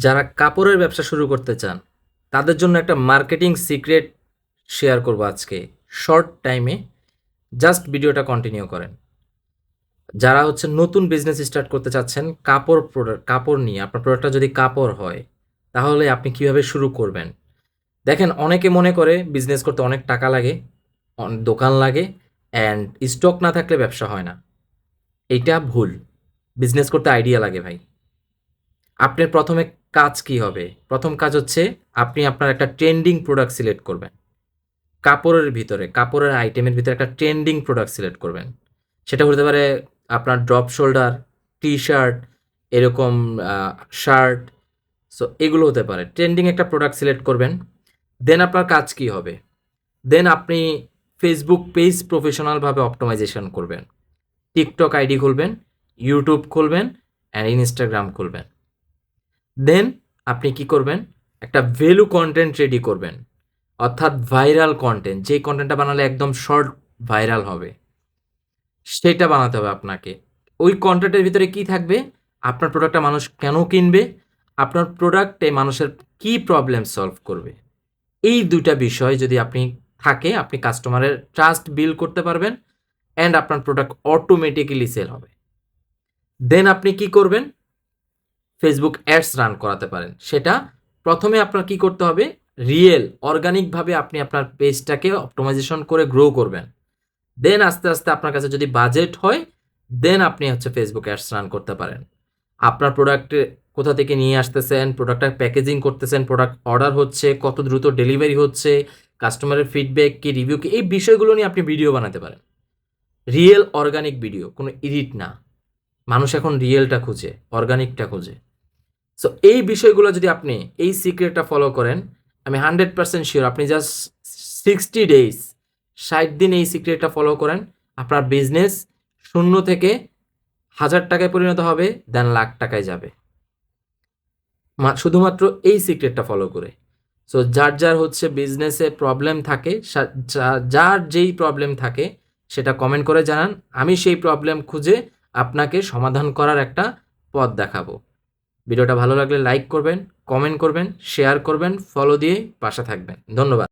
যারা কাপড়ের ব্যবসা শুরু করতে চান তাদের জন্য একটা মার্কেটিং সিক্রেট শেয়ার করব আজকে শর্ট টাইমে। জাস্ট ভিডিওটা কন্টিনিউ করেন। যারা হচ্ছে নতুন বিজনেস স্টার্ট করতে চাচ্ছেন কাপড় প্রোডাক্ট, কাপড় নিয়ে আপনার প্রোডাক্টটা যদি কাপড় হয় তাহলে আপনি কিভাবে শুরু করবেন। দেখেন, অনেকে মনে করে বিজনেস করতে অনেক টাকা লাগে, দোকান লাগে, অ্যান্ড স্টক না থাকলে ব্যবসা হয় না। এইটা ভুল। বিজনেস করতে আইডিয়া লাগে ভাই। আপনার প্রথমে কাজ কি হবে? প্রথম কাজ হচ্ছে আপনি আপনার একটা ট্রেন্ডিং প্রোডাক্ট সিলেক্ট করবেন। কাপড়ের ভিতরে, কাপড়ের আইটেমের ভিতরে একটা ট্রেন্ডিং প্রোডাক্ট সিলেক্ট করবেন। সেটা হতে পারে আপনার ড্রপ শোল্ডার, টি-শার্ট, এরকম শার্ট। সো এগুলো হতে পারে। ট্রেন্ডিং একটা প্রোডাক্ট সিলেক্ট করবেন। দেন আপনার কাজ কি হবে? দেন আপনি ফেসবুক পেজ প্রফেশনালভাবে অপটিমাইজেশন করবেন। টিকটক আইডি খুলবেন, ইউটিউব খুলবেন, অ্যান্ড ইনস্টাগ্রাম খুলবেন। দেন আপনি কি করবেন? একটা ভ্যালু কন্টেন্ট রেডি করবেন, অর্থাৎ ভাইরাল কন্টেন্ট। যেই কন্টেন্টটা বানালে একদম শর্ট ভাইরাল হবে, সেটা বানাতে হবে আপনাকে। ওই কন্টেন্টের ভিতরে কি থাকবে? আপনার প্রোডাক্টটা মানুষ কেন কিনবে? আপনার প্রোডাক্টে মানুষের কি প্রবলেম সলভ করবে? এই ২ টা বিষয় যদি থাকে, আপনি কাস্টমারের ট্রাস্ট বিল্ড করতে পারবেন, অ্যান্ড আপনার প্রোডাক্ট অটোমেটিক্যালি সেল হবে। দেন আপনি কি করবেন? ফেসবুক অ্যাডস রান করাতে পারেন। সেটা প্রথমে আপনার কি করতে হবে? রিয়েল অর্গানিকভাবে আপনি আপনার পেজটাকে অপটিমাইজেশন করে গ্রো করবেন। দেন আস্তে আস্তে আপনার কাছে যদি বাজেট হয়, দেন আপনি হচ্ছে ফেসবুক অ্যাডস রান করতে পারেন। আপনার প্রোডাক্টে কোথা থেকে নিয়ে আসতেছেন, প্রোডাক্টটা প্যাকেজিং করতেছেন, প্রোডাক্ট অর্ডার হচ্ছে, কত দ্রুত ডেলিভারি হচ্ছে, কাস্টমারের ফিডব্যাক কি, রিভিউ কি, এই বিষয়গুলো নিয়ে আপনি ভিডিও বানাতে পারেন। রিয়েল অর্গানিক ভিডিও, কোনো এডিট না। মানুষ এখন রিয়েলটা খুঁজে, অর্গানিকটা খুঁজে। সো এই বিষয়গুলো যদি আপনি এই সিক্রেটটা ফলো করেন, আমি 100% শিওর আপনি জাস্ট 60 ডেজ, 60 দিন এই সিক্রেটটা ফলো করেন, আপনার বিজনেস শূন্য থেকে হাজার টাকায় পরিণত হবে, দেন লাখ টাকায় যাবে, শুধুমাত্র এই সিক্রেটটা ফলো করে। সো যার যার হচ্ছে বিজনেসে প্রবলেম থাকে, যার যেই প্রবলেম থাকে সেটা কমেন্ট করে জানান। আমি সেই প্রবলেম খুঁজে আপনাকে সমাধান করার একটা পথ দেখাবো। ভিডিওটা ভালো লাগলে লাইক করবেন, কমেন্ট করবেন, শেয়ার করবেন, ফলো দিয়ে পাশে থাকবেন। ধন্যবাদ।